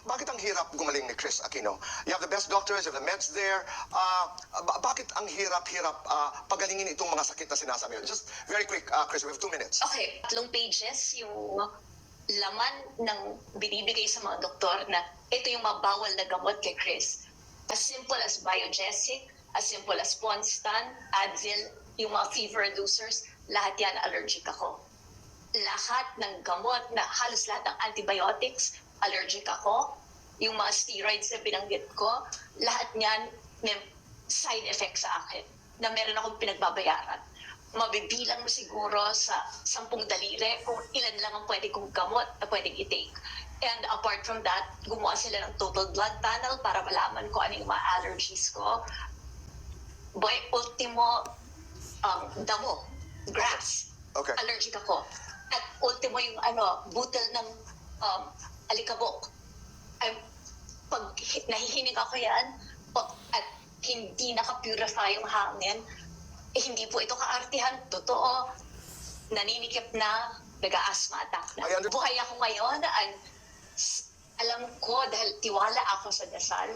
bakit ang hirap gumaling ni Chris Aquino? You have the best doctors, you have the meds there. Bakit ang hirap-hirap pagalingin itong mga sakit na sinasabi? Just very quick, Chris, we have 2 minutes. Okay, 3 pages yung laman ng binibigay sa mga doktor na ito yung mabawal na gamot kay Chris. As simple as Biogesic, as simple as Ponstan, Advil, yung mga fever reducers, lahat yan allergic ako. Lahat ng gamot, na halos lahat ng antibiotics, allergic ako. Yung mga steroids na binanggit ko, lahat niyan may side effect sa akin na meron akong pinagbabayaran. Mabibilang mo siguro sa 10 daliri kung ilan lang ang pwede kong gamot na pwedeng i-take. And apart from that, gumawa sila ng total blood panel para malaman ko ano yung mga allergies ko. Boy, ultimo, damo, grass. Okay. Allergic ako. At ultimo yung butil ng alikabok. Pag nahihinig ako yan, at hindi naka-purify yung hangin, hindi po ito kaartihan. Totoo, naninikip na, nag-asthma attack na. Buhay ako ngayon, alam ko dahil tiwala ako sa dasal,